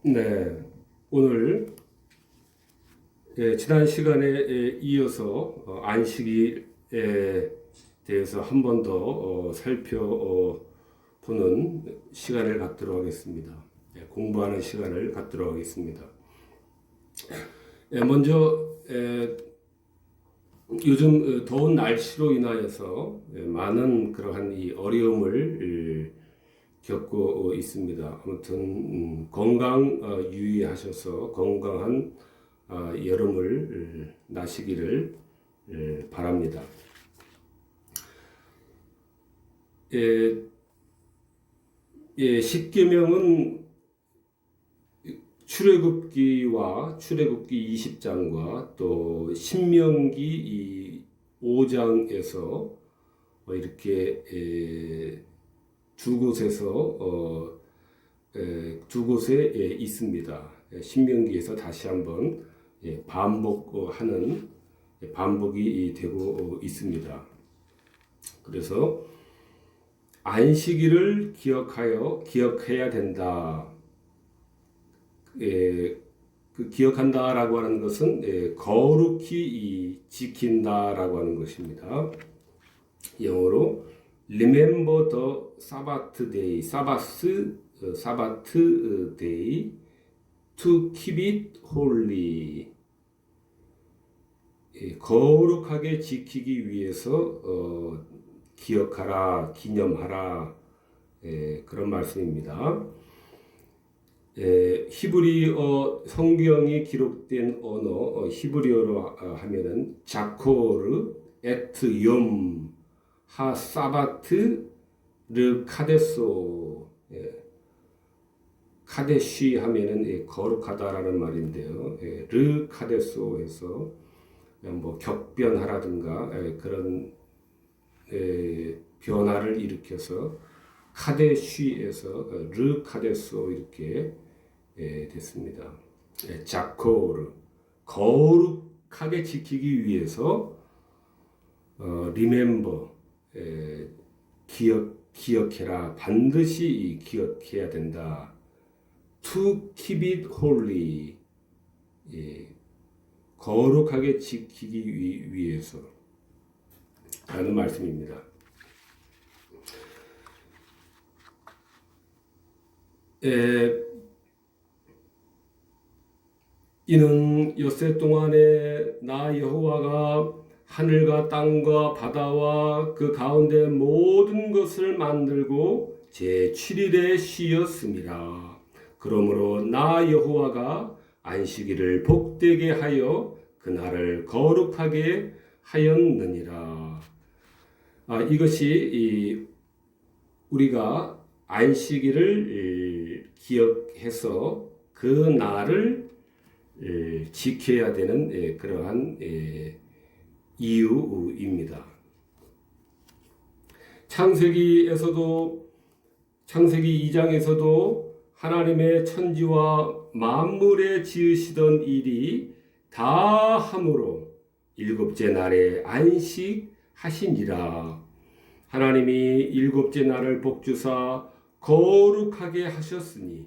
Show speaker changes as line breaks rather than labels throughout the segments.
네, 오늘 지난 시간에 이어서 안식일에 대해서 한 번 더 살펴보는 시간을 갖도록 하겠습니다. 공부하는 시간을 갖도록 하겠습니다. 먼저 요즘 더운 날씨로 인하여서 많은 그러한 이 어려움을 겪고 있습니다. 아무튼 건강 유의하셔서 건강한 여름을 나시기를 바랍니다. 십계명은 출애굽기와 출애굽기 20장과 또 신명기 5장에서 이렇게 두 곳에 있습니다. 신명기에서 다시 한번 반복이 되고 있습니다. 그래서 안식일을 기억해야 된다. 그 기억한다라고 하는 것은 거룩히 지킨다라고 하는 것입니다. 영어로 Remember the Sabbath day, Sabbath day, to keep it holy. 거룩하게 지키기 위해서 기억하라, 기념하라, 그런 말씀입니다. 히브리어 성경이 기록된 언어, 히브리어로 하면은 자코르, 에트, 욤, 하 사바트 르 카데소. 카데쉬 하면은 거룩하다라는 말인데요. 르 카데소에서 뭐 격변하라든가 그런 변화를 일으켜서 카데쉬에서 르 카데소 이렇게 됐습니다. 자코르 거룩하게 지키기 위해서 remember 기억해라, 반드시 기억해야 된다. To keep it holy, 거룩하게 지키기 위해서 라는 말씀입니다. 이는 엿새 동안에 나 여호와가 하늘과 땅과 바다와 그 가운데 모든 것을 만들고 제7일에 쉬었습니다. 그러므로 나 여호와가 안식일을 복되게 하여 그날을 거룩하게 하였느니라. 이것이 우리가 안식일을 기억해서 그 날을 지켜야 되는 그러한 이유입니다. 창세기 2장에서도 하나님의 천지와 만물에 지으시던 일이 다 함으로 일곱째 날에 안식하시니라. 하나님이 일곱째 날을 복주사 거룩하게 하셨으니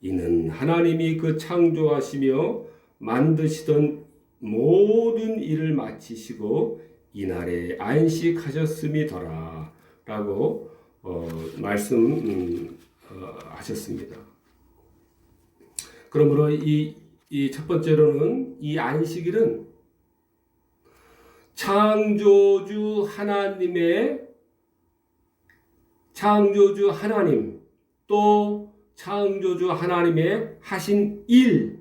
이는 하나님이 그 창조하시며 만드시던 모든 일을 마치시고 이날에 안식하셨음이더라 라고 말씀하셨습니다. 그러므로 이 첫 번째로는 이 안식일은 창조주 하나님 또 창조주 하나님의 하신 일,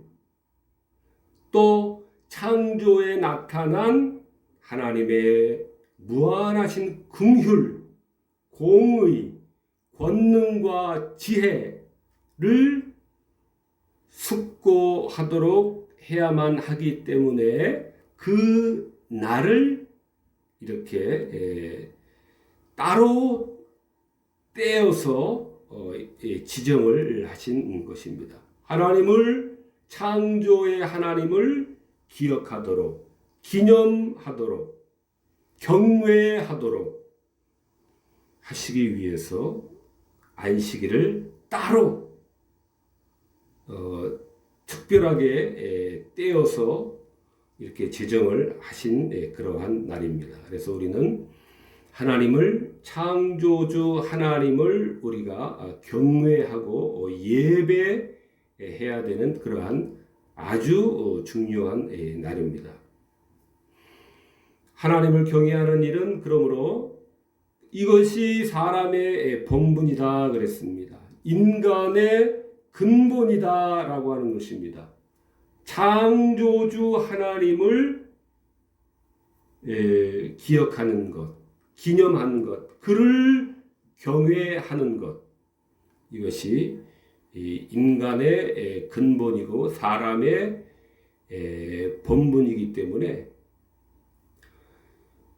또 창조에 나타난 하나님의 무한하신 긍휼, 공의, 권능과 지혜를 숙고하도록 해야만 하기 때문에 그 날을 이렇게 따로 떼어서 지정을 하신 것입니다. 창조의 하나님을 기억하도록, 기념하도록, 경외하도록 하시기 위해서 안식일을 따로 특별하게 떼어서 이렇게 제정을 하신 그러한 날입니다. 그래서 우리는 하나님을, 창조주 하나님을 우리가 경외하고 예배해야 되는 그러한 아주 중요한 날입니다. 하나님을 경외하는 일은 그러므로 이것이 사람의 본분이다 그랬습니다. 인간의 근본이다 라고 하는 것입니다. 창조주 하나님을 기억하는 것, 기념하는 것, 그를 경외하는 것, 이것이 인간의 근본이고 사람의 본분이기 때문에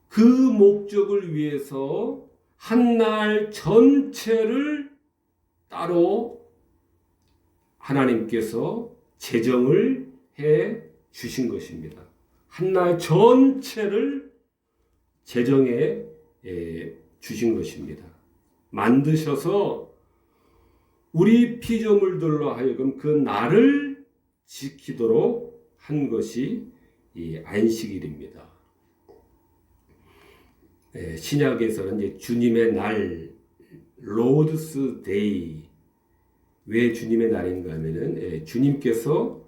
그 목적을 위해서 한 날 전체를 따로 하나님께서 제정을 해 주신 것입니다. 한 날 전체를 제정해 주신 것입니다. 만드셔서 우리 피조물들로 하여금 그 날을 지키도록 한 것이 이 안식일입니다. 신약에서는 이제 주님의 날, 로드스 데이, 왜 주님의 날인가 하면은 주님께서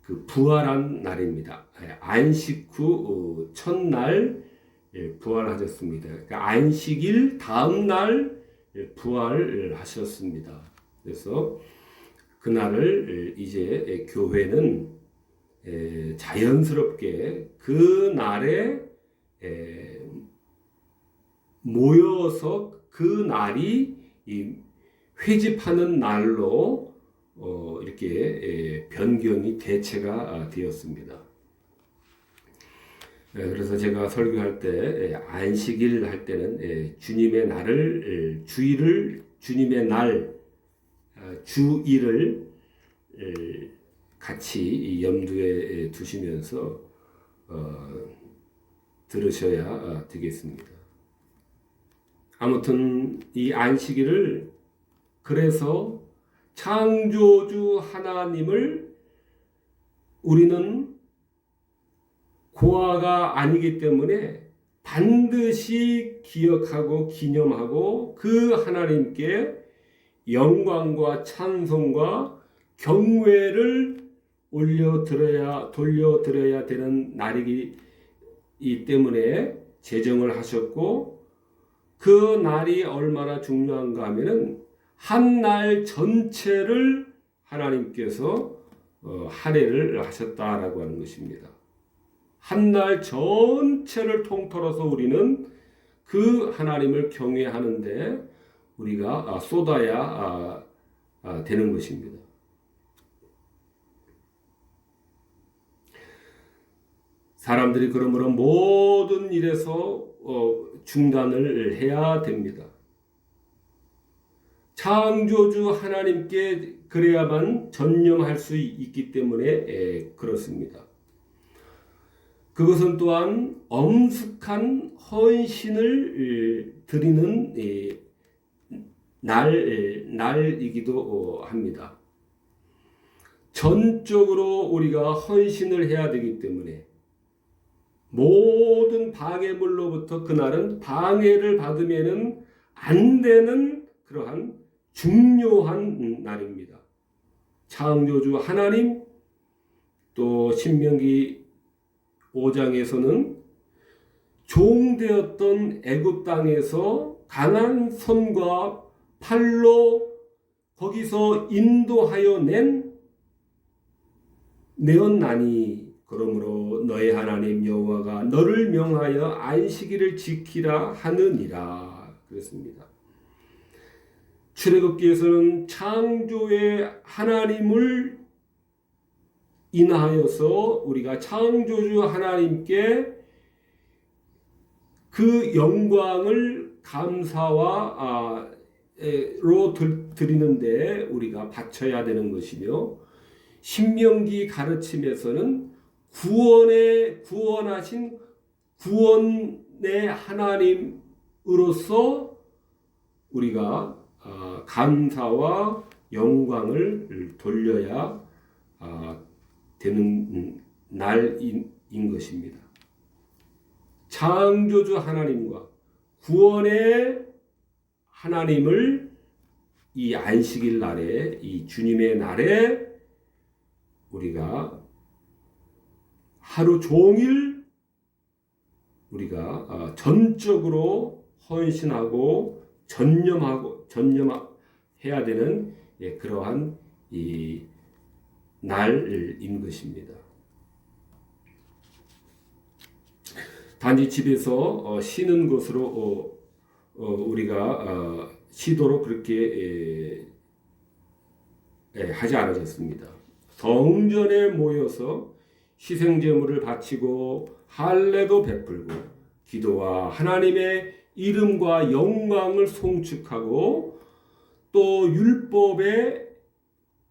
그 부활한 날입니다. 안식 후 첫날 부활하셨습니다. 그러니까 안식일 다음 날 부활하셨습니다. 그래서 그날을 이제 교회는 자연스럽게 그 날에 모여서 그 날이 회집하는 날로 이렇게 변경이 대체가 되었습니다. 그래서 제가 설교할 때 안식일 할 때는 주님의 날을 주일을 주님의 날 주일을 같이 염두에 두시면서 들으셔야 되겠습니다. 아무튼 이 안식일을 그래서 창조주 하나님을 우리는 고아가 아니기 때문에 반드시 기억하고 기념하고 그 하나님께 영광과 찬송과 경외를 돌려드려야 되는 날이기 때문에 제정을 하셨고, 그 날이 얼마나 중요한가 하면은 한 날 전체를 하나님께서 할애를 하셨다라고 하는 것입니다. 한 날 전체를 통틀어서 우리는 그 하나님을 경외하는데 우리가 쏟아야 되는 것입니다. 사람들이 그러므로 모든 일에서 중단을 해야 됩니다. 창조주 하나님께 그래야만 전념할 수 있기 때문에 그렇습니다. 그것은 또한 엄숙한 헌신을 드리는 날이기도 합니다. 전적으로 우리가 헌신을 해야 되기 때문에 모든 방해물로부터 그날은 방해를 받으면은 안 되는 그러한 중요한 날입니다. 창조주 하나님, 또 신명기 5장에서는 종되었던 애굽 땅에서 강한 손과 팔로 거기서 인도하여 내었나니 그러므로 너의 하나님 여호와가 너를 명하여 안식일을 지키라 하느니라 그랬습니다. 출애굽기에서는 창조의 하나님을 인하여서 우리가 창조주 하나님께 그 영광을 감사와 로 드리는데 우리가 바쳐야 되는 것이며, 신명기 가르침에서는 구원하신 구원의 하나님으로서 우리가 감사와 영광을 돌려야 되는 날인 것입니다. 창조주 하나님과 구원의 하나님을 이 안식일 날에, 이 주님의 날에 우리가 하루 종일 우리가 전적으로 헌신하고 전념해야 되는 그러한 이 날인 것입니다. 단지 집에서 쉬는 것으로 우리가 쉬도록 그렇게 하지 않으셨습니다. 성전에 모여서 희생제물을 바치고 할례도 베풀고 기도와 하나님의 이름과 영광을 송축하고 또 율법의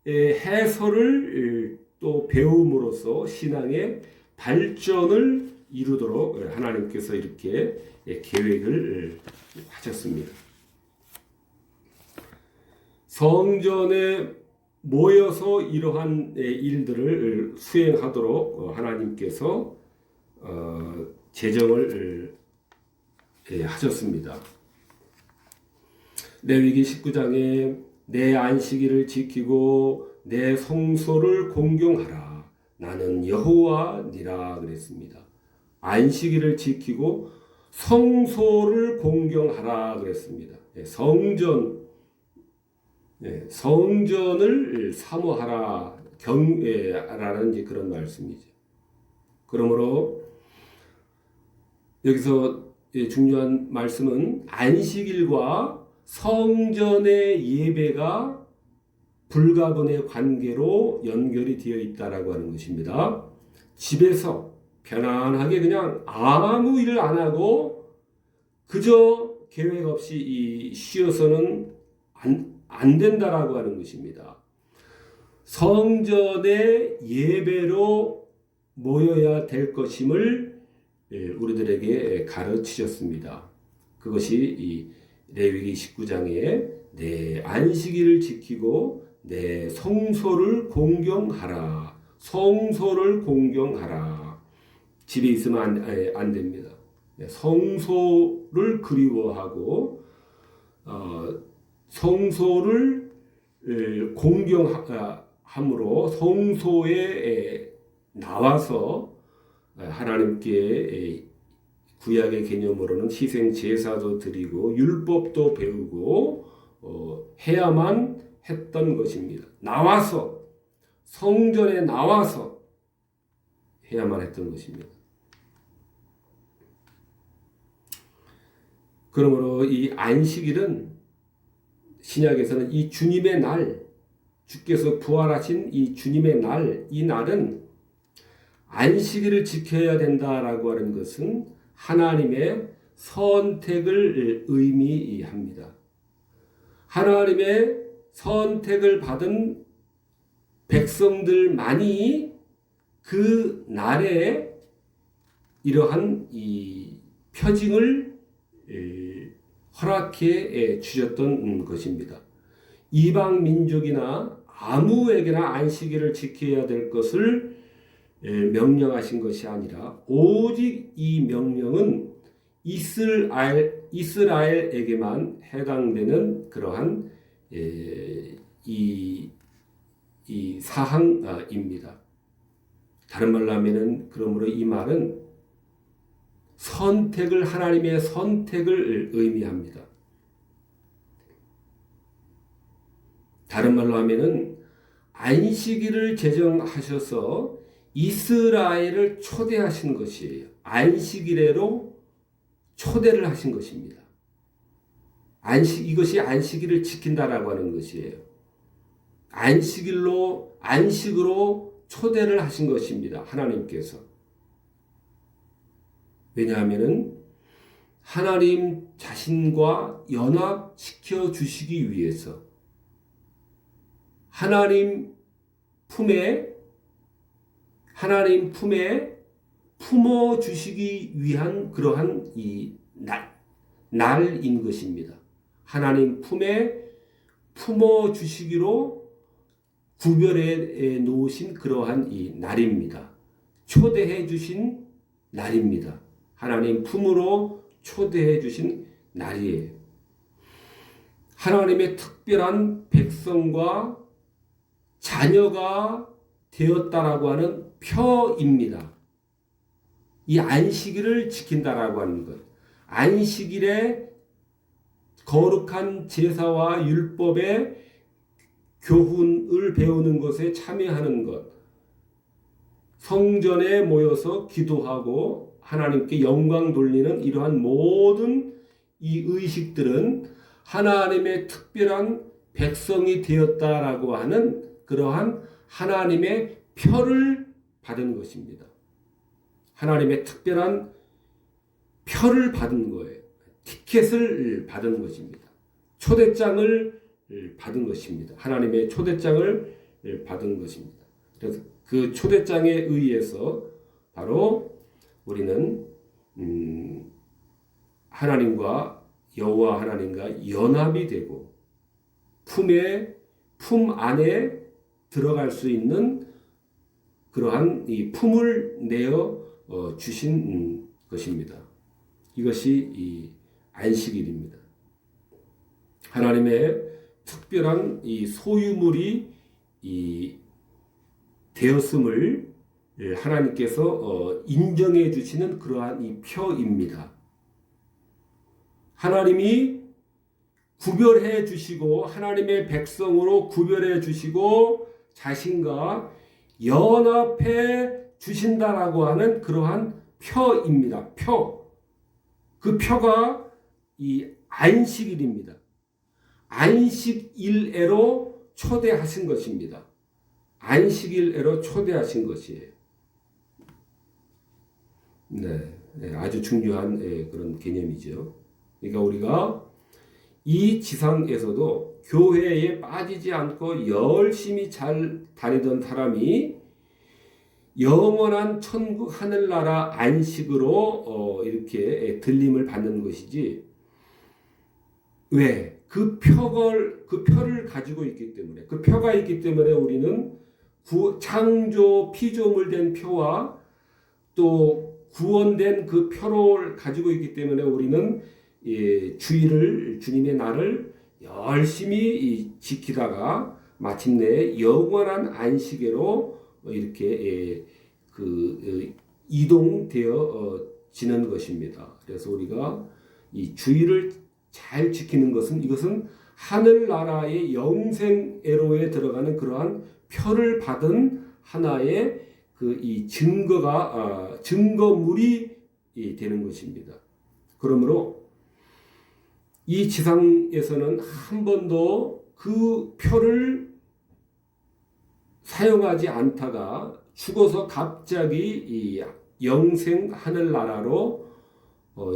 해설을 또 배움으로써 신앙의 발전을 이루도록 하나님께서 이렇게 계획을 하셨습니다. 성전에 모여서 이러한 일들을 수행하도록 하나님께서 제정을 하셨습니다. 레위기 19장에 내 안식일을 지키고 내 성소를 공경하라. 나는 여호와니라 그랬습니다. 안식일을 지키고 성소를 공경하라 그랬습니다. 성전을 사모하라 라는 그런 말씀이죠. 그러므로 여기서 중요한 말씀은 안식일과 성전의 예배가 불가분의 관계로 연결이 되어 있다라고 하는 것입니다. 집에서 편안하게 그냥 아무 일을 안 하고 그저 계획 없이 쉬어서는 안 된다라고 하는 것입니다. 성전의 예배로 모여야 될 것임을 우리들에게 가르치셨습니다. 그것이 이 레위기 19장에 내 안식일을 지키고 내 성소를 공경하라. 성소를 공경하라. 집에 있으면 안 됩니다. 성소를 그리워하고 성소를 공경함으로 성소에 나와서 하나님께 구약의 개념으로는 희생 제사도 드리고 율법도 배우고 해야만 했던 것입니다. 나와서 성전에 나와서 해야만 했던 것입니다. 그러므로 이 안식일은 신약에서는 이 주님의 날, 주께서 부활하신 이 주님의 날, 이 날은 안식일을 지켜야 된다라고 하는 것은 하나님의 선택을 의미합니다. 하나님의 선택을 받은 백성들만이 그 날에 이러한 이 표징을 허락해 주셨던 것입니다. 이방 민족이나 아무에게나 안식일을 지켜야 될 것을 명령하신 것이 아니라 오직 이 명령은 이스라엘에게만 해당되는 그러한 이 사항입니다. 다른 말로 하면은 그러므로 이 말은 하나님의 선택을 의미합니다. 다른 말로 하면은 안식일을 제정하셔서 이스라엘을 초대하신 것이에요. 안식일에로 초대를 하신 것입니다. 이것이 안식일을 지킨다라고 하는 것이에요. 안식으로 초대를 하신 것입니다. 하나님께서. 왜냐하면은 하나님 자신과 연합시켜 주시기 위해서 하나님 품에 품어 주시기 위한 그러한 이 날인 것입니다. 하나님 품에 품어 주시기로 구별해 놓으신 그러한 이 날입니다. 초대해 주신 날입니다. 하나님 품으로 초대해 주신 날이에요. 하나님의 특별한 백성과 자녀가 되었다라고 하는 표입니다. 이 안식일을 지킨다라고 하는 것. 안식일에 거룩한 제사와 율법의 교훈을 배우는 것에 참여하는 것. 성전에 모여서 기도하고 하나님께 영광 돌리는 이러한 모든 이 의식들은 하나님의 특별한 백성이 되었다라고 하는 그러한 하나님의 표를 받은 것입니다. 하나님의 특별한 표를 받은 거예요. 티켓을 받은 것입니다. 초대장을 받은 것입니다. 하나님의 초대장을 받은 것입니다. 그래서 그 초대장에 의해서 바로 우리는 하나님과 여호와 하나님과 연합이 되고 품 안에 들어갈 수 있는 그러한 이 품을 내어 주신 것입니다. 이것이 이 안식일입니다. 하나님의 특별한 이 소유물이 이 되었음을 하나님께서 인정해 주시는 그러한 이 표입니다. 하나님이 구별해 주시고 하나님의 백성으로 구별해 주시고 자신과 연합해 주신다라고 하는 그러한 표입니다. 표. 그 표가 이 안식일입니다. 안식일에로 초대하신 것입니다. 안식일에로 초대하신 것이에요. 네, 아주 중요한 그런 개념이죠. 그러니까 우리가 이 지상에서도 교회에 빠지지 않고 열심히 잘 다니던 사람이 영원한 천국 하늘나라 안식으로 이렇게 들림을 받는 것이지. 왜? 그 표를 가지고 있기 때문에, 그 표가 있기 때문에 우리는 창조 피조물 된 표와 또 구원된 그 표를 가지고 있기 때문에 우리는 주님의 날을 열심히 지키다가 마침내 영원한 안식일로 이렇게 이동되어 지는 것입니다. 그래서 우리가 이 주일을 잘 지키는 것은 이것은 하늘나라의 영생애로에 들어가는 그러한 표를 받은 하나의 이 증거물이 되는 것입니다. 그러므로 이 지상에서는 한 번도 그 표를 사용하지 않다가 죽어서 갑자기 이 영생 하늘나라로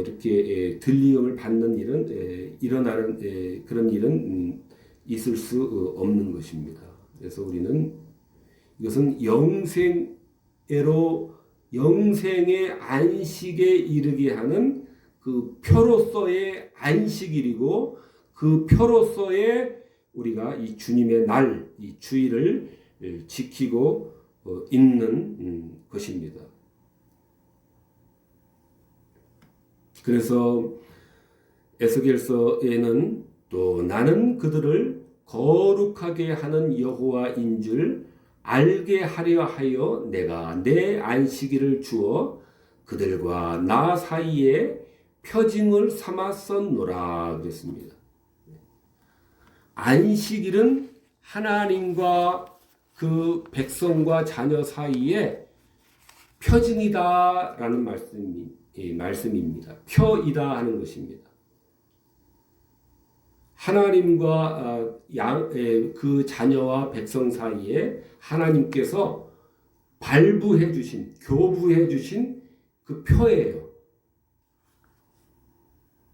이렇게 들림을 받는 일은 일어나는 그런 일은 있을 수 없는 것입니다. 그래서 우리는 이것은 영생의 안식에 이르게 하는 그 표로서의 안식일이고 그 표로서의 우리가 이 주님의 날, 이 주일을 지키고 있는 것입니다. 그래서 에스겔서에는 또 나는 그들을 거룩하게 하는 여호와인 줄 알게 하려 하여 내가 내 안식일을 주어 그들과 나 사이에 표징을 삼았었노라 그랬습니다. 안식일은 하나님과 그 백성과 자녀 사이에 표징이다라는 말씀입니다. 표이다 하는 것입니다. 하나님과 그 자녀와 백성 사이에 하나님께서 발부해 주신, 교부해 주신 그 표예요.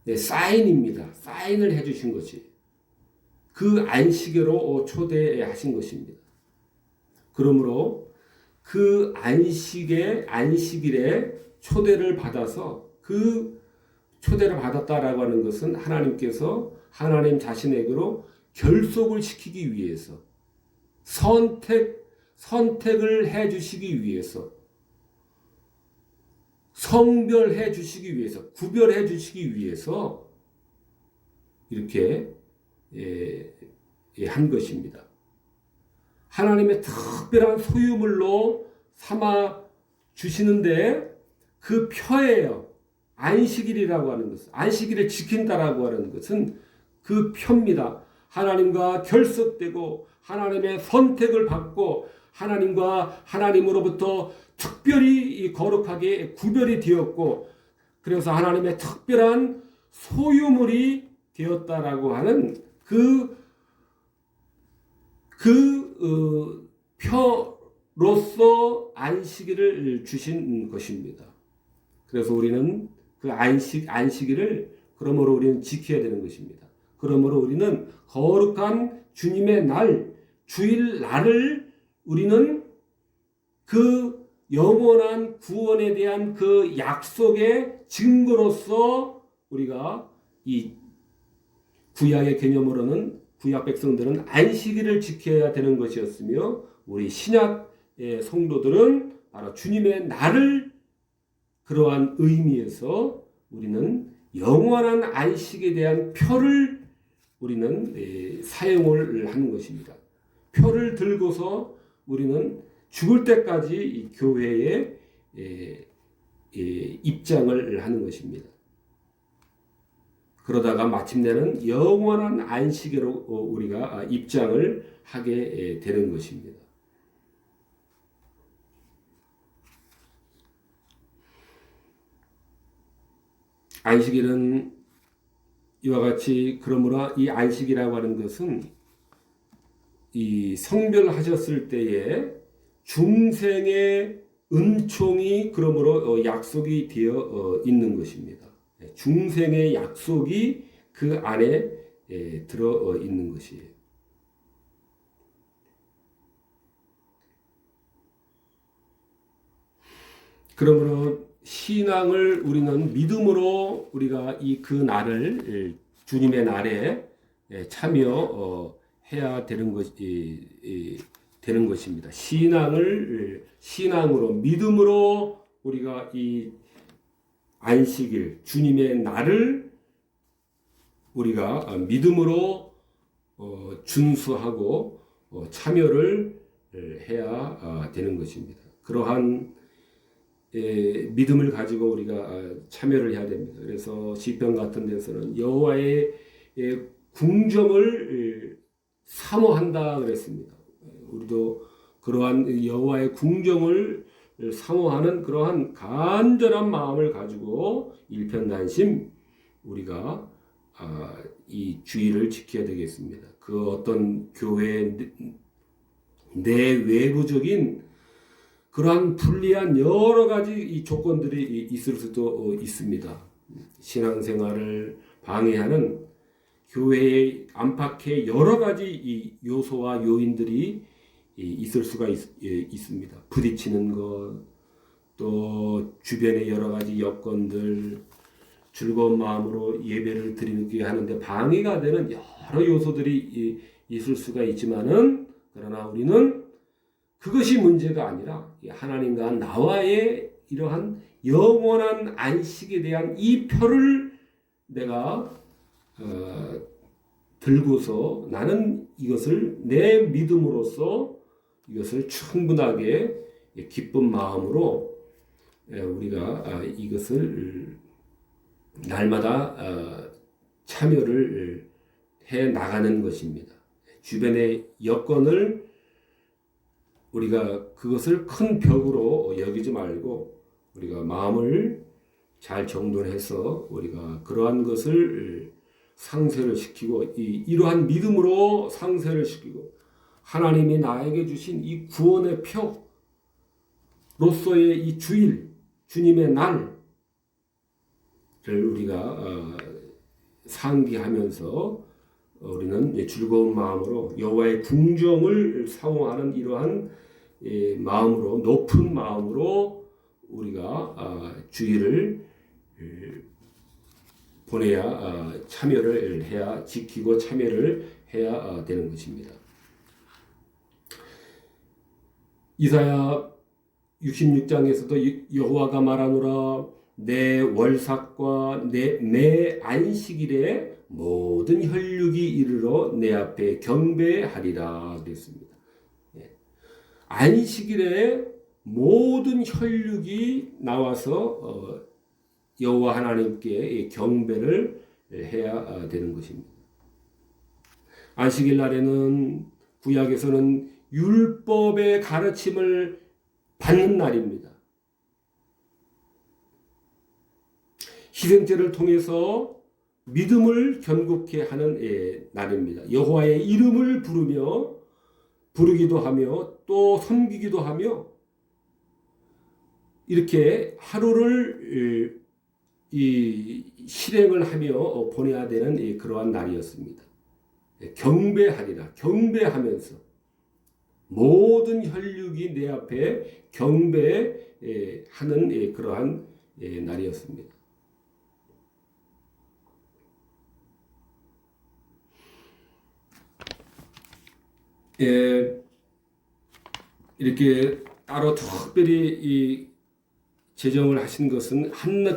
네, 사인입니다. 사인을 해 주신 것이 그 안식일로 초대하신 것입니다. 그러므로 그 안식일에 초대를 받아서 그 초대를 받았다라고 하는 것은 하나님께서 하나님 자신에게로 결속을 시키기 위해서, 선택을 해 주시기 위해서, 성별해 주시기 위해서, 구별해 주시기 위해서 이렇게 한 것입니다. 하나님의 특별한 소유물로 삼아 주시는데 그 표예요. 안식일이라고 하는 것은, 안식일을 지킨다라고 하는 것은 그 표입니다. 하나님과 결속되고 하나님의 선택을 받고 하나님으로부터 특별히 거룩하게 구별이 되었고, 그래서 하나님의 특별한 소유물이 되었다라고 하는 표로서 안식일을 주신 것입니다. 그래서 우리는 그 안식일을 그러므로 우리는 지켜야 되는 것입니다. 그러므로 우리는 거룩한 주님의 날, 주일 날을 우리는 그 영원한 구원에 대한 그 약속의 증거로서 우리가 이 구약의 개념으로는 구약 백성들은 안식일을 지켜야 되는 것이었으며, 우리 신약의 성도들은 바로 주님의 날을 그러한 의미에서 우리는 영원한 안식에 대한 표를 우리는 사용을 하는 것입니다. 표를 들고서 우리는 죽을 때까지 이 교회에 입장을 하는 것입니다. 그러다가 마침내는 영원한 안식으로 우리가 입장을 하게 되는 것입니다. 안식일은 이와 같이, 그러므로 이 안식이라고 하는 것은 이 성별하셨을 때에 중생의 은총이 그러므로 약속이 되어 있는 것입니다. 중생의 약속이 그 안에 들어 있는 것이에요. 그러므로 신앙을 우리는 믿음으로 우리가 그 날을, 주님의 날에 참여해야 되는 것입니다. 신앙으로, 믿음으로 우리가 이 안식일, 주님의 날을 우리가 믿음으로 준수하고 참여를 해야 되는 것입니다. 그러한 믿음을 가지고 우리가 참여를 해야 됩니다. 그래서 시편 같은 데서는 여호와의 궁정을 사모한다 그랬습니다. 우리도 그러한 여호와의 궁정을 사모하는 그러한 간절한 마음을 가지고 일편단심 우리가 이 주의를 지켜야 되겠습니다. 그 어떤 교회의 내외부적인 그러한 불리한 여러 가지 이 조건들이 있을 수도 있습니다. 신앙생활을 방해하는 교회의 안팎의 여러 가지 이 요소와 요인들이 있을 수가 있습니다. 부딪히는 것, 또 주변의 여러 가지 여건들, 즐거운 마음으로 예배를 드리게 하는데 방해가 되는 여러 요소들이 있을 수가 있지만은, 그러나 우리는 그것이 문제가 아니라 하나님과 나와의 이러한 영원한 안식에 대한 이 표를 내가 들고서 나는 이것을 내 믿음으로써 이것을 충분하게 기쁜 마음으로 우리가 이것을 날마다 참여를 해 나가는 것입니다. 주변의 여건을 우리가 그것을 큰 벽으로 여기지 말고 우리가 마음을 잘 정돈해서 우리가 그러한 것을 상쇄를 시키고 이러한 믿음으로 상쇄를 시키고 하나님이 나에게 주신 이 구원의 표로서의 이 주일, 주님의 날을 우리가 상기하면서 우리는 즐거운 마음으로 여호와의 궁정을 사모하는 이러한 마음으로, 높은 마음으로 우리가 주일을 보내야 참여를 해야, 지키고 참여를 해야 되는 것입니다. 이사야 66장에서도 여호와가 말하노라 내 월삭과 내 안식일에 모든 혈육이 이르러 내 앞에 경배하리라 그랬습니다. 안식일에 모든 혈육이 나와서 여호와 하나님께 경배를 해야 되는 것입니다. 안식일 날에는 구약에서는 율법의 가르침을 받는 날입니다. 희생제를 통해서 믿음을 견고케 하는 날입니다. 여호와의 이름을 부르기도 하며 또 섬기기도 하며 이렇게 하루를 실행을 하며 보내야 되는 그러한 날이었습니다. 경배하리라. 경배하면서 모든 혈육이 내 앞에 경배하는 그러한 날이었습니다. 이렇게 따로 특별히 이 제정을 하신 것은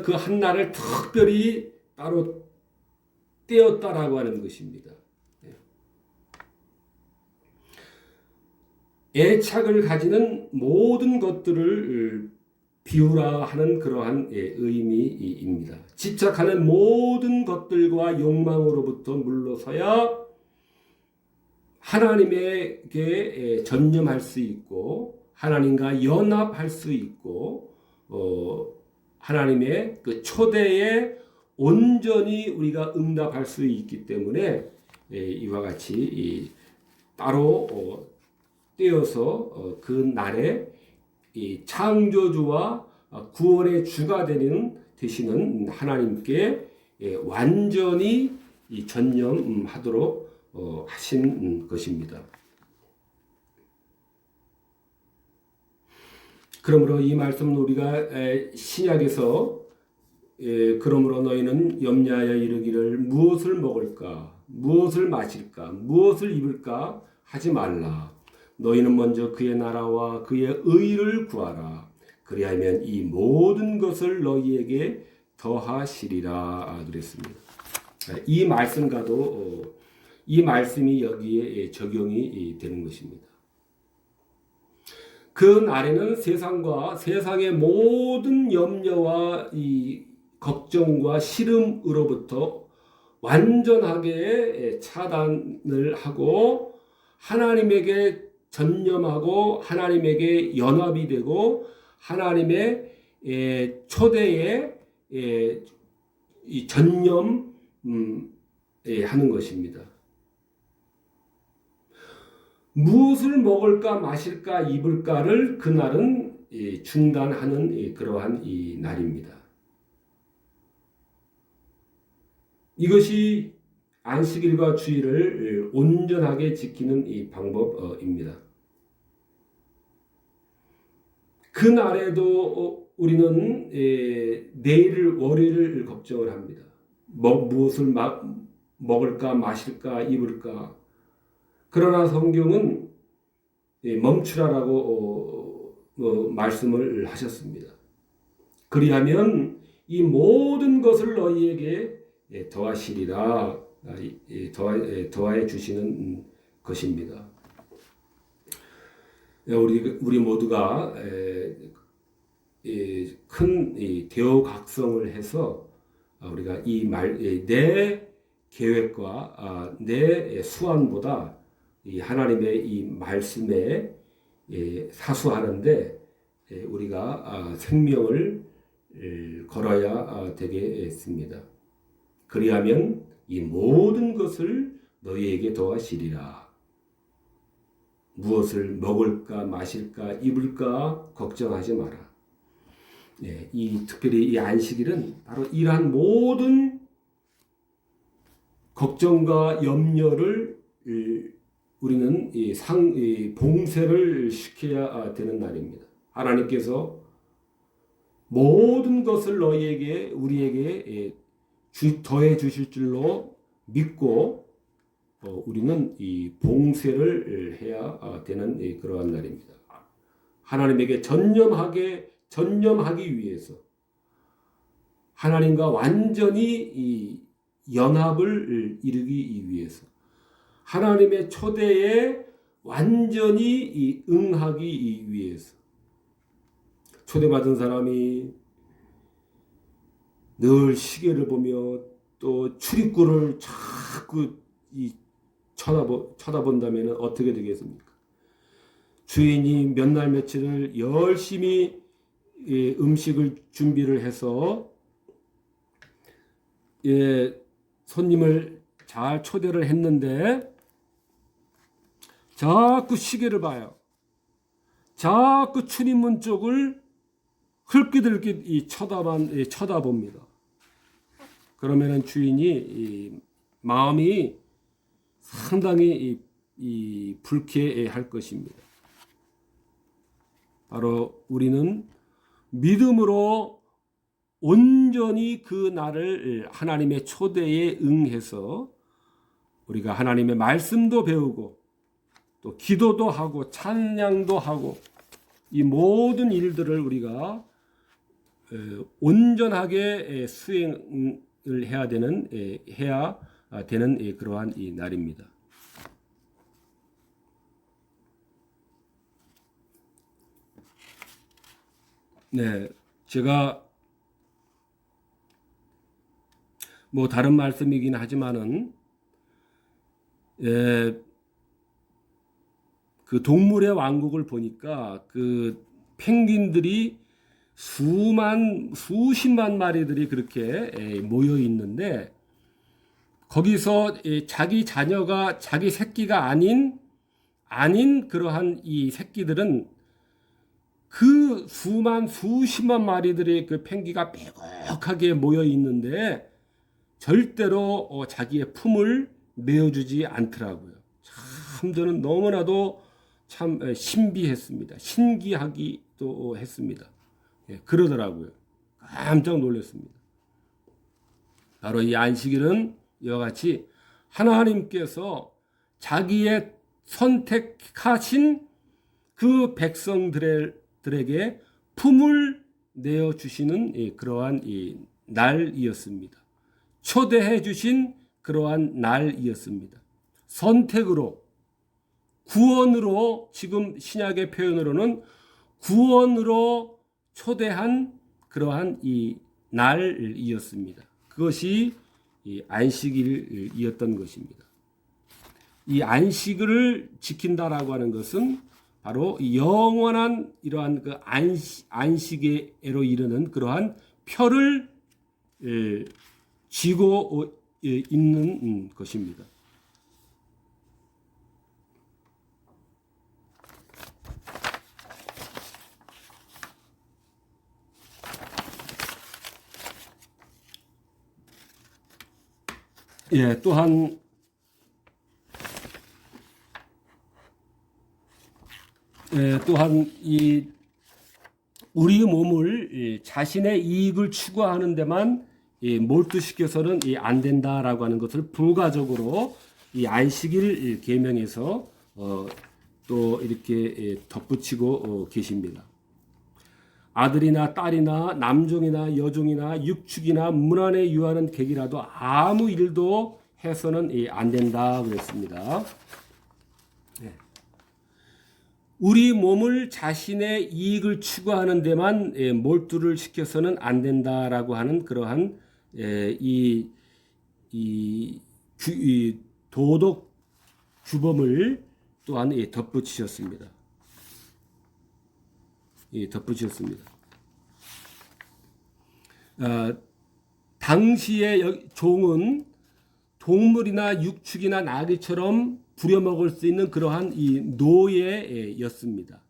그 한 날을 특별히 따로 떼었다라고 하는 것입니다. 애착을 가지는 모든 것들을 비우라 하는 그러한 의미입니다. 집착하는 모든 것들과 욕망으로부터 물러서야 하나님에게 전념할 수 있고 하나님과 연합할 수 있고 하나님의 그 초대에 온전히 우리가 응답할 수 있기 때문에 이와 같이 따로 떼어서 그 날에 이 창조주와 구원의 주가 되시는 하나님께 완전히 전념하도록 하신 것입니다. 그러므로 이 말씀은 우리가 신약에서 그러므로 너희는 염려하여 이르기를 무엇을 먹을까 무엇을 마실까 무엇을 입을까 하지 말라. 너희는 먼저 그의 나라와 그의 의를 구하라. 그리하면 이 모든 것을 너희에게 더하시리라 그랬습니다. 이 말씀과도 이 말씀이 여기에 적용이 되는 것입니다. 그 날에는 세상의 모든 염려와 이 걱정과 시름으로부터 완전하게 차단을 하고 하나님에게 전념하고 하나님에게 연합이 되고 하나님의 초대에 전념 하는 것입니다. 무엇을 먹을까 마실까 입을까를 그날은 중단하는 그러한 이 날입니다. 이것이 안식일과 주일을 온전하게 지키는 이 방법입니다. 그 날에도 우리는 내일을 월요일을 걱정을 합니다. 무엇을 먹을까 마실까 입을까. 그러나 성경은 멈추라라고 말씀을 하셨습니다. 그리하면 이 모든 것을 너희에게 더하시리라 더하여 주시는 것입니다. 우리 모두가 큰 대오각성을 해서 우리가 내 계획과 내 수완보다 이 하나님의 이 말씀에 사수하는데 우리가 생명을 걸어야 되겠습니다. 그리하면 이 모든 것을 너희에게 더하시리라. 무엇을 먹을까 마실까 입을까 걱정하지 마라. 특별히 이 안식일은 바로 이러한 모든 걱정과 염려를 우리는 봉쇄를 시켜야 되는 날입니다. 하나님께서 모든 것을 우리에게 더해 주실 줄로 믿고 우리는 이 봉쇄를 해야 되는 그러한 날입니다. 하나님에게 전념하기 위해서 하나님과 완전히 이 연합을 이루기 위해서 하나님의 초대에 완전히 응하기 위해서 초대받은 사람이 늘 시계를 보며 또 출입구를 자꾸 쳐다본다면 어떻게 되겠습니까? 주인이 몇 날 며칠을 열심히 음식을 준비를 해서 손님을 잘 초대를 했는데 자꾸 시계를 봐요. 자꾸 출입문 쪽을 흘끗흘끗 쳐다봅니다. 그러면은 주인이 마음이 상당히 불쾌할 것입니다. 바로 우리는 믿음으로 온전히 그 날을 하나님의 초대에 응해서 우리가 하나님의 말씀도 배우고 또 기도도 하고 찬양도 하고 이 모든 일들을 우리가 온전하게 수행을 해야 되는 그러한 이 날입니다. 네, 제가 뭐 다른 말씀이긴 하지만은 그 동물의 왕국을 보니까 그 펭귄들이 수십만 마리들이 그렇게 모여 있는데 거기서 자기 자녀가 자기 새끼가 아닌 그러한 이 새끼들은 그 수십만 마리들의 그 펭귄가 빼곡하게 모여 있는데 절대로 자기의 품을 내어주지 않더라고요. 참 저는 너무나도 참 신비했습니다. 신기하기도 했습니다. 그러더라고요. 깜짝 놀랐습니다. 바로 이 안식일은 이와 같이 하나님께서 자기의 선택하신 그 백성들에게 품을 내어주시는 그러한 이 날이었습니다. 초대해 주신 그러한 날이었습니다. 선택으로, 구원으로, 지금 신약의 표현으로는 구원으로 초대한 그러한 이 날이었습니다. 그것이 이 안식일이었던 것입니다. 이 안식일을 지킨다라고 하는 것은 바로 영원한 이러한 그 안식에로 이르는 그러한 표를 쥐고 있는 것입니다. 또한 이 우리 몸을 자신의 이익을 추구하는 데만 몰두시켜서는 안 된다라고 하는 것을 부가적으로 이 안식일 계명에서 또 이렇게 덧붙이고 계십니다. 아들이나 딸이나 남종이나 여종이나 육축이나 문안에 유하는 객이라도 아무 일도 해서는 안 된다 그랬습니다. 우리 몸을 자신의 이익을 추구하는 데만 몰두를 시켜서는 안 된다라고 하는 그러한 이 도덕 규범을 또한 덧붙이셨습니다. 당시의 종은 동물이나 육축이나 나귀처럼 부려먹을 수 있는 그러한 이 노예였습니다.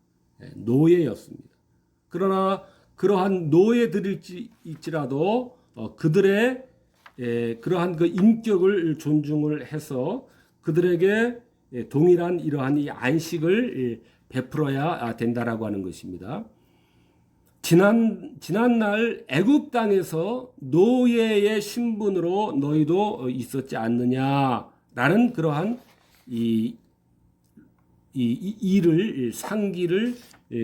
그러나 그러한 노예들일지라도 그들의 그러한 그 인격을 존중을 해서 그들에게 동일한 이러한 이 안식을 베풀어야 된다라고 하는 것입니다. 지난날 애굽 땅에서 노예의 신분으로 너희도 있었지 않느냐라는 그러한 이 일을 상기를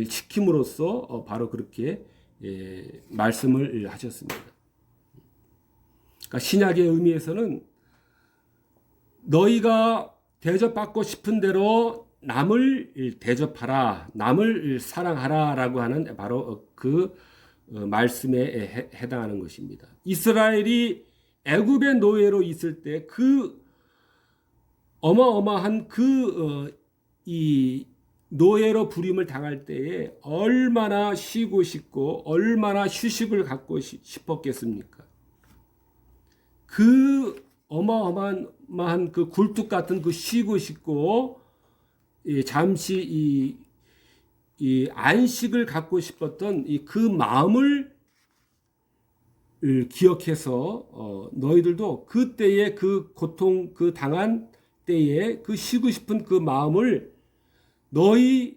시킴으로써 바로 그렇게 말씀을 하셨습니다. 그러니까 신약의 의미에서는 너희가 대접받고 싶은 대로 남을 대접하라, 남을 사랑하라라고 하는 바로 그 말씀에 해당하는 것입니다. 이스라엘이 애굽의 노예로 있을 때 그 어마어마한 이 노예로 부림을 당할 때에 얼마나 쉬고 싶고 얼마나 휴식을 갖고 싶었겠습니까? 그 어마어마한 그 굴뚝 같은 그 쉬고 싶고 잠시 이 안식을 갖고 싶었던 그 마음을 기억해서 너희들도 그때의 그 고통 그 당한 때에 그 쉬고 싶은 그 마음을 너희의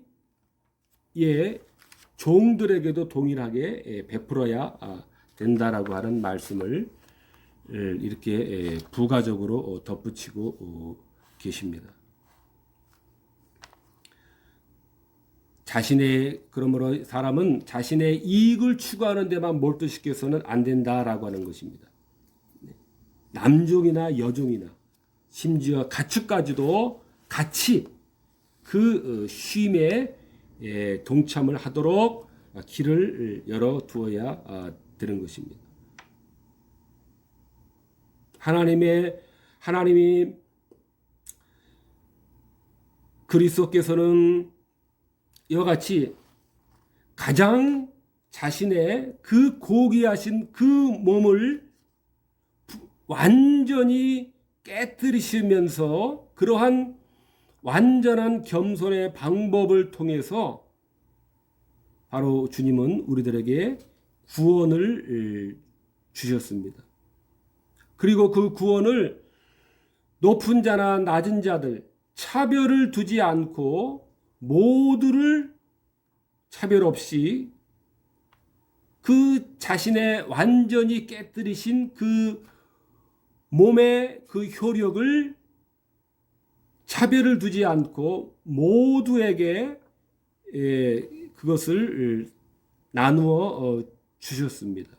종들에게도 동일하게 베풀어야 된다라고 하는 말씀을 이렇게 부가적으로 덧붙이고 계십니다. 그러므로 사람은 자신의 이익을 추구하는 데만 몰두시켜서는 안 된다라고 하는 것입니다. 남종이나 여종이나 심지어 가축까지도 같이 그 쉼에 동참을 하도록 길을 열어 두어야 되는 것입니다. 하나님이 그리스도께서는 이와 같이 가장 자신의 그 고귀하신 그 몸을 완전히 깨뜨리시면서 그러한 완전한 겸손의 방법을 통해서 바로 주님은 우리들에게 구원을 주셨습니다. 그리고 그 구원을 높은 자나 낮은 자들 차별을 두지 않고 모두를 차별 없이 그 자신의 완전히 깨뜨리신 그 몸의 그 효력을 차별을 두지 않고 모두에게 그것을 나누어 주셨습니다.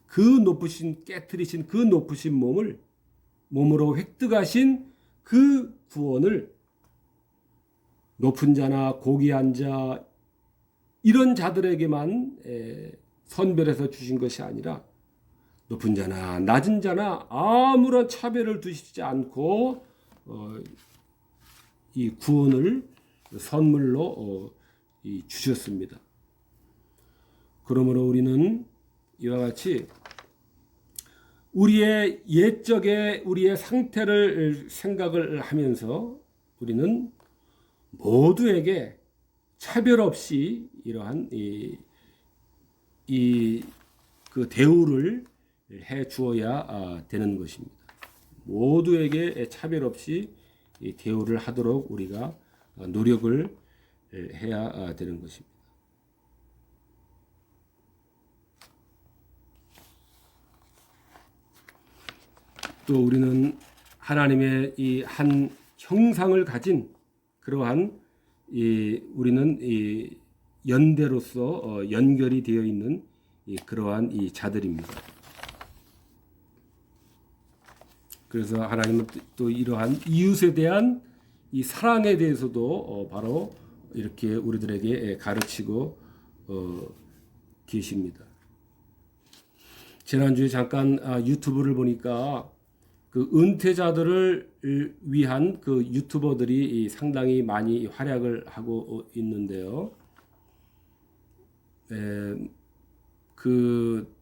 그 높으신 깨뜨리신 그 높으신 몸으로 획득하신 그 구원을 높은 자나 고귀한 자 이런 자들에게만 선별해서 주신 것이 아니라 높은 자나 낮은 자나 아무런 차별을 두시지 않고 이 구원을 선물로 주셨습니다. 그러므로 우리는 이와 같이 우리의 옛적의 우리의 상태를 생각을 하면서 우리는 모두에게 차별 없이 이러한 그 대우를 해 주어야 되는 것입니다. 모두에게 차별 없이 대우를 하도록 우리가 노력을 해야 되는 것입니다. 또 우리는 하나님의 이 한 형상을 가진 그러한 우리는 연대로서 연결이 되어 있는 그러한 자들입니다. 그래서 하나님은 또 이러한 이웃에 대한 이 사랑에 대해서도 바로 이렇게 우리들에게 가르치고 계십니다. 지난주에 잠깐 유튜브를 보니까 그 은퇴자들을 위한 그 유튜버들이 상당히 많이 활약을 하고 있는데요. 그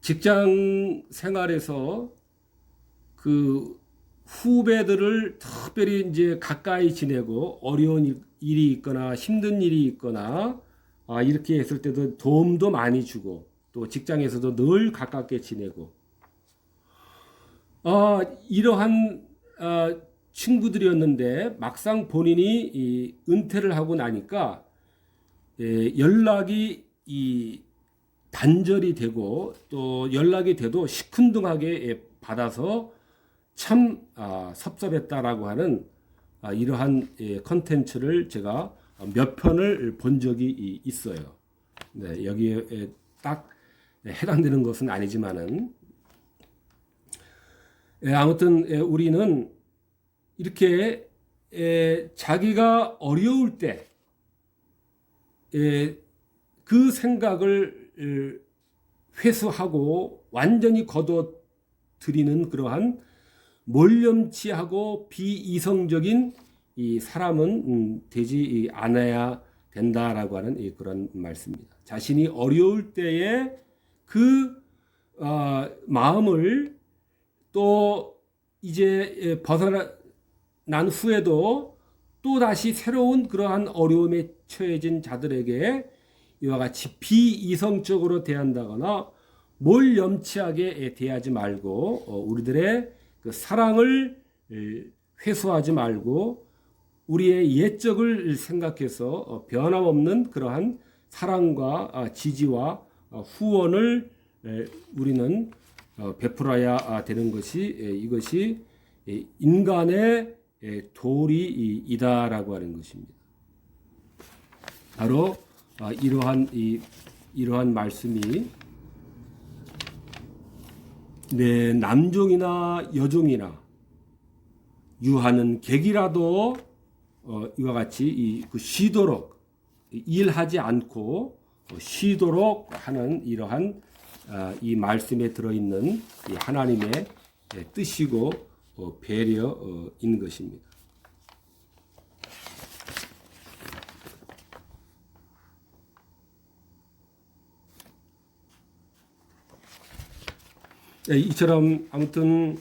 직장 생활에서 그 후배들을 특별히 이제 가까이 지내고 어려운 일이 있거나 힘든 일이 있거나 이렇게 했을 때도 도움도 많이 주고 또 직장에서도 늘 가깝게 지내고 이러한 친구들이었는데 막상 본인이 은퇴를 하고 나니까 연락이 단절이 되고 또 연락이 돼도 시큰둥하게 받아서 참 섭섭했다라고 하는 이러한 컨텐츠를 제가 몇 편을 본 적이 있어요. 네, 여기에 딱 해당되는 것은 아니지만은 아무튼 우리는 이렇게 자기가 어려울 때 그 생각을 회수하고 완전히 거둬들이는 그러한 몰염치하고 비이성적인 이 사람은 되지 않아야 된다라고 하는 그런 말씀입니다. 자신이 어려울 때에 그 마음을 또 이제 벗어난 후에도 또 다시 새로운 그러한 어려움에 처해진 자들에게 이와 같이 비이성적으로 대한다거나 몰염치하게 대하지 말고 우리들의 그 사랑을 회수하지 말고 우리의 옛적을 생각해서 변함없는 그러한 사랑과 지지와 후원을 우리는 베풀어야 되는 것이 이것이 인간의 도리이다라고 하는 것입니다. 바로 이러한 말씀이 남종이나 여종이나 유하는 객이라도 이와 같이 쉬도록 일하지 않고 쉬도록 하는 이러한 이 말씀에 들어있는 이 하나님의 뜻이고 배려인 것입니다. 이처럼 아무튼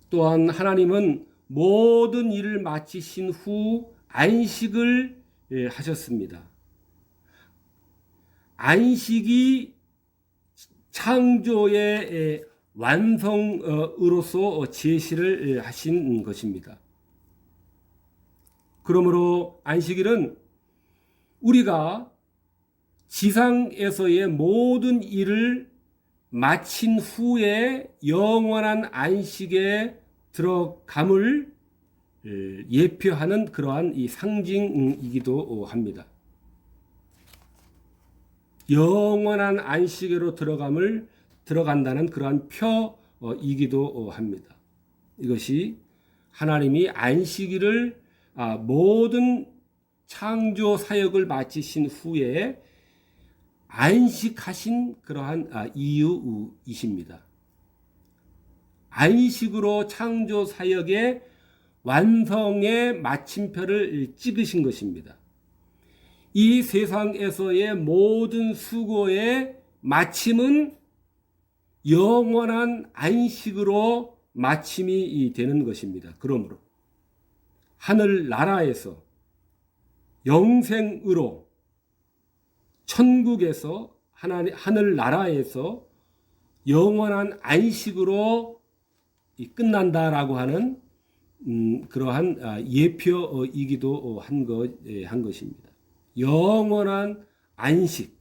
또한 하나님은 모든 일을 마치신 후 안식을 하셨습니다. 안식이 창조의 완성으로서 제시를 하신 것입니다. 그러므로 안식일은 우리가 지상에서의 모든 일을 마친 후에 영원한 안식에 들어감을 예표하는 그러한 이 상징이기도 합니다. 영원한 안식으로 들어간다는 그러한 표이기도 합니다. 이것이 하나님이 안식일을 모든 창조 사역을 마치신 후에 안식하신 그러한 이유이십니다. 안식으로 창조 사역의 완성의 마침표를 찍으신 것입니다. 이 세상에서의 모든 수고의 마침은 영원한 안식으로 마침이 되는 것입니다. 그러므로 하늘나라에서 영생으로 천국에서 하늘나라에서 영원한 안식으로 끝난다라고 하는 그러한 예표이기도 한 것입니다. 영원한 안식,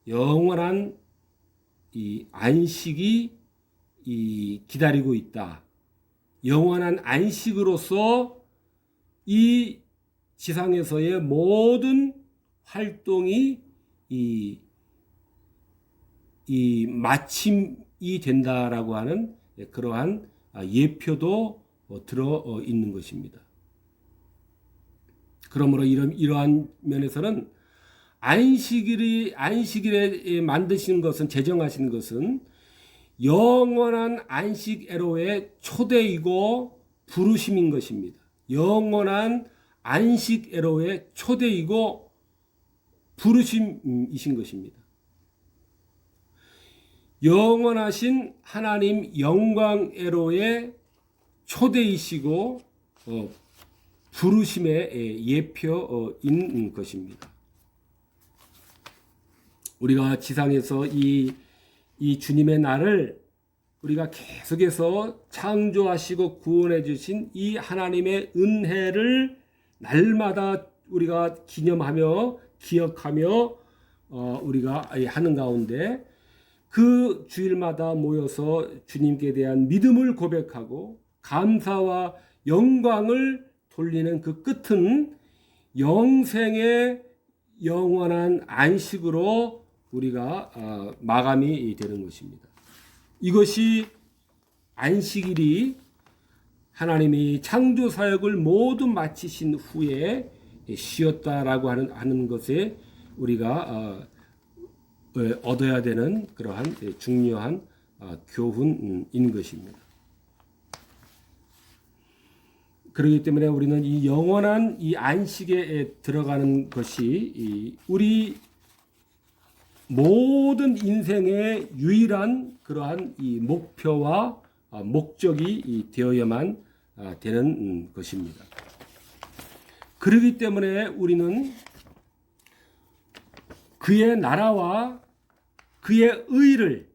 영원한 이 안식이 기다리고 있다. 영원한 안식으로서 이 지상에서의 모든 활동이 이 마침이 된다라고 하는 그러한 예표도 들어 있는 것입니다. 그러므로 이러한 면에서는 안식일에 만드신 것은 제정하신 것은 영원한 안식애로의 초대이고 부르심인 것입니다. 영원한 안식애로의 초대이고 부르심이신 것입니다. 영원하신 하나님 영광애로의 초대이시고 부르심의 예표인 것입니다. 우리가 지상에서 이 주님의 날을 우리가 계속해서 창조하시고 구원해 주신 이 하나님의 은혜를 날마다 우리가 기념하며 기억하며 우리가 하는 가운데 그 주일마다 모여서 주님께 대한 믿음을 고백하고 감사와 영광을 돌리는 그 끝은 영생의 영원한 안식으로 우리가 마감이 되는 것입니다. 이것이 안식일이 하나님이 창조 사역을 모두 마치신 후에 쉬었다라고 하는 것에 우리가 얻어야 되는 그러한 중요한 교훈인 것입니다. 그렇기 때문에 우리는 이 영원한 이 안식에 들어가는 것이 우리 모든 인생의 유일한 그러한 이 목표와 목적이 되어야만 되는 것입니다. 그렇기 때문에 우리는 그의 나라와 그의 의를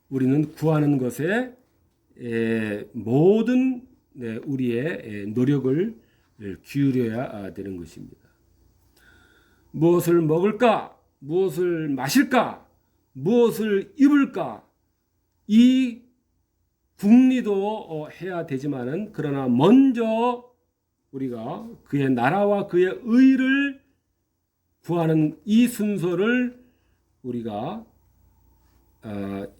우리는 구하는 것에 모든 우리의 노력을 기울여야 되는 것입니다. 무엇을 먹을까? 무엇을 마실까? 무엇을 입을까? 이 궁리도 해야 되지만은 그러나 먼저 우리가 그의 나라와 그의 의를 구하는 이 순서를 우리가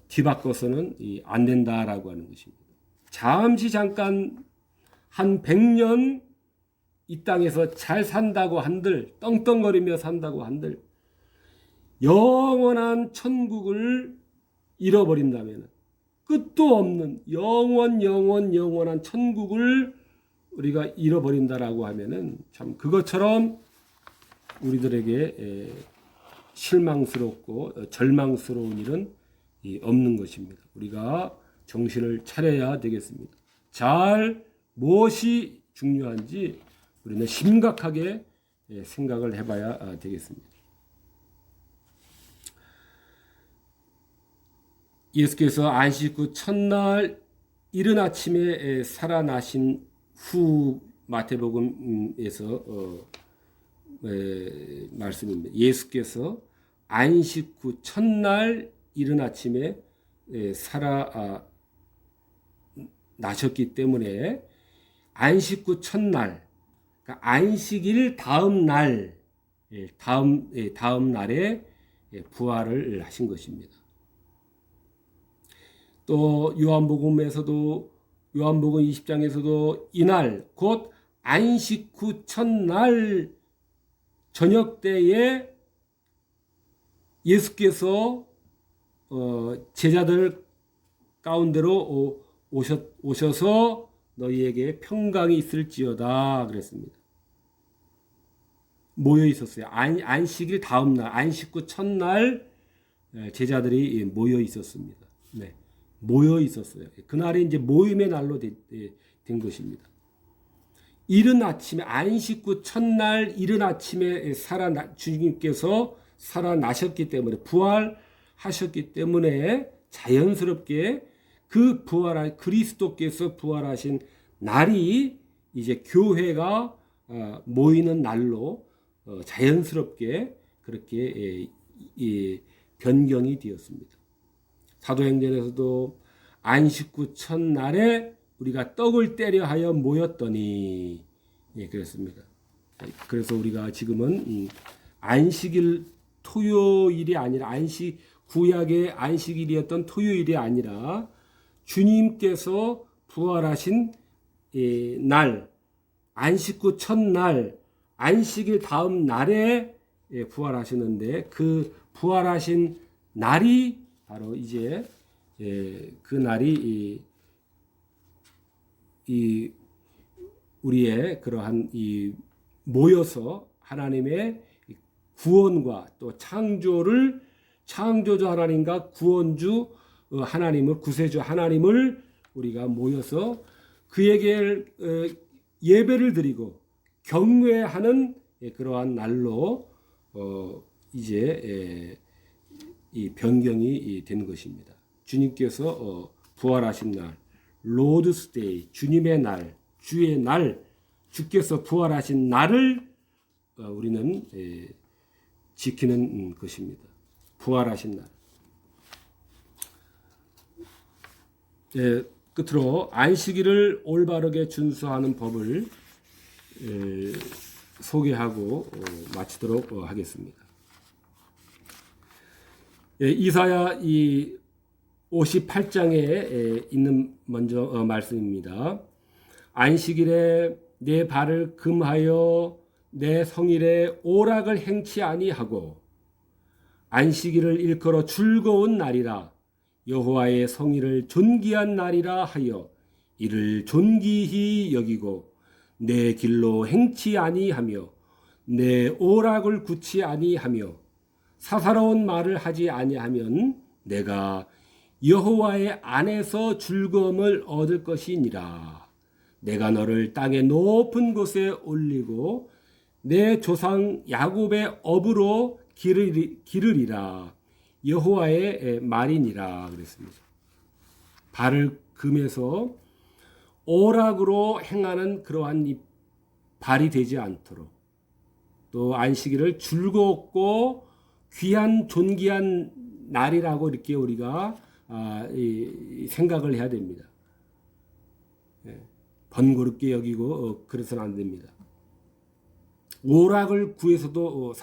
뒤바꿔서는 안 된다라고 하는 것입니다. 잠깐 한 100년 이 땅에서 잘 산다고 한들 떵떵거리며 산다고 한들 영원한 천국을 잃어버린다면 끝도 없는 영원한 천국을 우리가 잃어버린다라고 하면은 참 그것처럼 우리들에게 실망스럽고 절망스러운 일은 없는 것입니다. 우리가 정신을 차려야 되겠습니다. 무엇이 중요한지 우리는 심각하게 생각을 해봐야 되겠습니다. 예수께서 안식 후 첫날 이른 아침에 살아나신 후 마태복음에서 말씀입니다. 예수께서 안식 후 첫날 이른 아침에 살아나셨기 때문에 안식 후 첫날, 그러니까 안식일 다음 날에 부활을 하신 것입니다. 또 요한복음 20장에서도 이날 곧 안식 후 첫날 저녁 때에 예수께서 제자들 가운데로 오셔서 너희에게 평강이 있을지어다 그랬습니다. 모여 있었어요. 안식일 다음 날, 안식 후 첫날 제자들이 모여 있었습니다. 네. 모여 있었어요. 그날이 이제 모임의 날로 된 것입니다. 이른 아침에 안식 후 첫날 이른 아침에 주님께서 살아나셨기 때문에 부활하셨기 때문에 자연스럽게 그 그리스도께서 부활하신 날이 이제 교회가 모이는 날로 자연스럽게 그렇게 변경이 되었습니다. 사도행전에서도 안식 후 첫날에 우리가 떡을 떼려 하여 모였더니 그랬습니다. 그래서 우리가 지금은 안식일 토요일이 아니라 구약의 안식일이었던 토요일이 아니라 주님께서 부활하신 날, 안식 후 첫날, 안식일 다음 날에 부활하시는데 그 부활하신 날이 바로 이제 그 날이 우리의 그러한 모여서 하나님의 구원과 또 창조주 하나님과 구원주 하나님을 구세주 하나님을 우리가 모여서 그에게 예배를 드리고 경외하는 그러한 날로 이제 이 변경이 된 것입니다. 주님께서 부활하신 날, 로드스 데이, 주님의 날, 주의 날, 주께서 부활하신 날을 우리는 지키는 것입니다. 부활하신 날. 끝으로 안식일을 올바르게 준수하는 법을 소개하고 마치도록 하겠습니다. 이사야 이 58장에 있는 먼저 말씀입니다. 안식일에 내 발을 금하여 내 성일에 오락을 행치 아니하고 안식일을 일컬어 즐거운 날이라 여호와의 성일을 존귀한 날이라 하여 이를 존귀히 여기고 내 길로 행치 아니하며 내 오락을 굳지 아니하며 사사로운 말을 하지 아니하면 내가 여호와의 안에서 즐거움을 얻을 것이니라. 내가 너를 땅의 높은 곳에 올리고 내 조상 야곱의 업으로 기르리라. 여호와의 말이니라 그랬습니다. 발을 금해서 오락으로 행하는 그러한 이 발이 되지 않도록 또 안식일을 즐겁고 귀한 존귀한 날이라고 이렇게 우리가 생각을 해야 됩니다. 번거롭게 여기고 그래서는 안 됩니다. 오락을 구해서도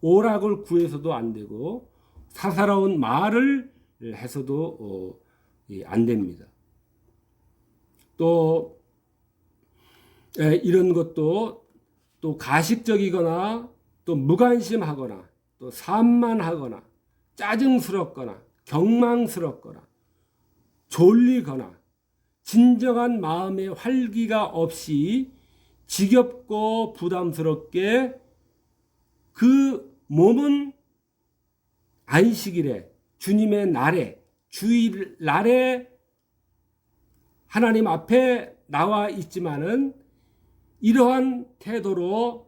오락을 구해서도 안 되고 사사로운 말을 해서도 안 됩니다. 또 이런 것도 또 가식적이거나 또 무관심하거나 또 산만하거나 짜증스럽거나 경망스럽거나 졸리거나 진정한 마음의 활기가 없이 지겹고 부담스럽게 그 몸은 안식일에 주님의 날에 주일 날에 하나님 앞에 나와 있지만은 이러한 태도로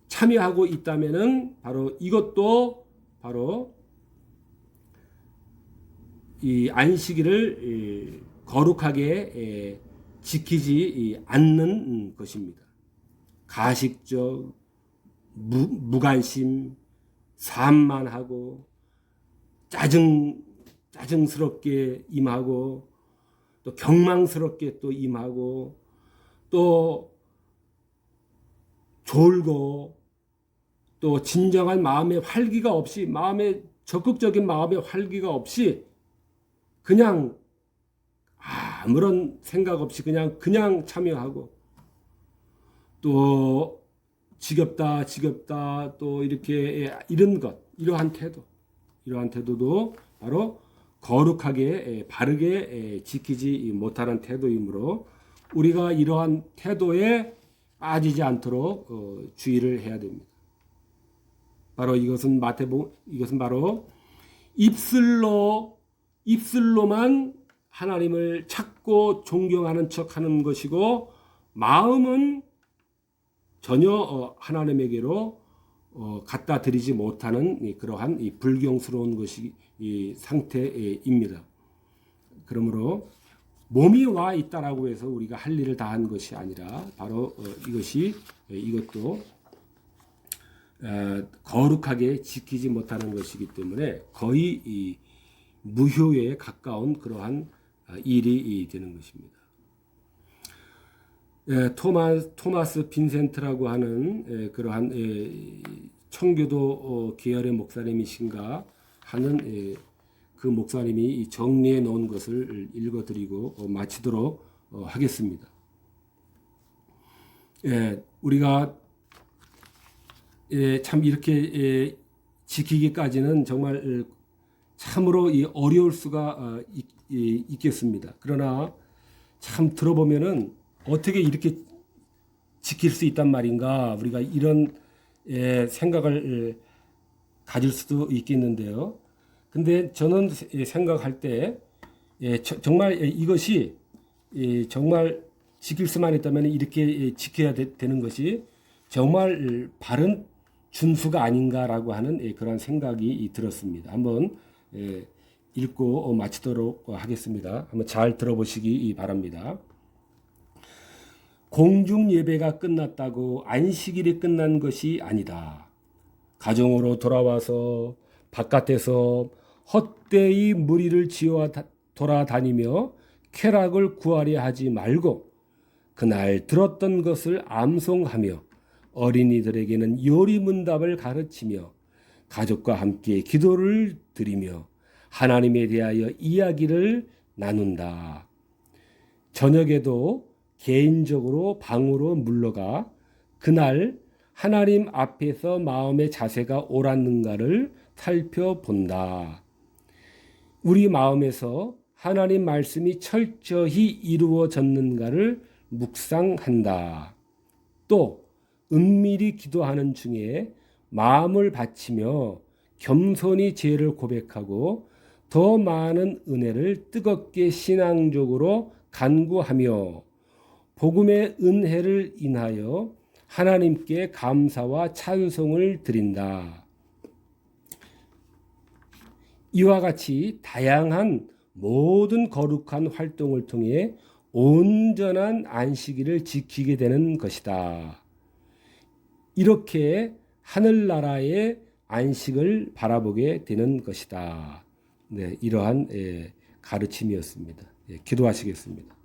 참여하고 있다면은 바로 이것도 바로 이 안식일을 거룩하게 지키지 않는 것입니다. 가식적, 무관심, 산만하고 짜증스럽게 임하고 또 경망스럽게 또 임하고 또 졸고 또 진정한 마음의 활기가 없이 적극적인 마음의 활기가 없이 그냥 아무런 생각 없이 그냥 참여하고 또 지겹다 또 이렇게 이러한 태도도 바로 거룩하게 바르게 지키지 못하는 태도이므로 우리가 이러한 태도에 빠지지 않도록 주의를 해야 됩니다. 바로 이것은 바로 입술로만 하나님을 찾고 존경하는 척하는 것이고 마음은 전혀 하나님에게로 갖다 드리지 못하는 그러한 불경스러운 것이 이 상태입니다. 그러므로 몸이 와 있다라고 해서 우리가 할 일을 다 한 것이 아니라 바로 이것도 거룩하게 지키지 못하는 것이기 때문에 거의 이 무효에 가까운 그러한 일이 되는 것입니다. 토마스 빈센트라고 하는 그러한 청교도 계열의 목사님이신가 하는 그 목사님이 정리해 놓은 것을 읽어드리고 마치도록 하겠습니다. 우리가 참 이렇게 지키기까지는 정말 참으로 어려울 수가 있겠습니다. 그러나 참 들어보면은 어떻게 이렇게 지킬 수 있단 말인가 우리가 이런 생각을 가질 수도 있겠는데요. 근데 저는 생각할 때 정말 이것이 정말 지킬 수만 있다면 이렇게 지켜야 되는 것이 정말 바른 준수가 아닌가라고 하는 그런 생각이 들었습니다. 한번 읽고 마치도록 하겠습니다. 한번 잘 들어보시기 바랍니다. 공중 예배가 끝났다고 안식일이 끝난 것이 아니다. 가정으로 돌아와서 바깥에서 헛되이 무리를 지어 돌아다니며 쾌락을 구하려 하지 말고 그날 들었던 것을 암송하며 어린이들에게는 요리문답을 가르치며 가족과 함께 기도를 드리며 하나님에 대하여 이야기를 나눈다. 저녁에도 개인적으로 방으로 물러가 그날 하나님 앞에서 마음의 자세가 옳았는가를 살펴본다. 우리 마음에서 하나님 말씀이 철저히 이루어졌는가를 묵상한다. 또 은밀히 기도하는 중에 마음을 바치며 겸손히 죄를 고백하고 더 많은 은혜를 뜨겁게 신앙적으로 간구하며 복음의 은혜를 인하여 하나님께 감사와 찬송을 드린다. 이와 같이 다양한 모든 거룩한 활동을 통해 온전한 안식일을 지키게 되는 것이다. 이렇게 하늘나라의 안식을 바라보게 되는 것이다. 네, 이러한 가르침이었습니다. 기도하시겠습니다.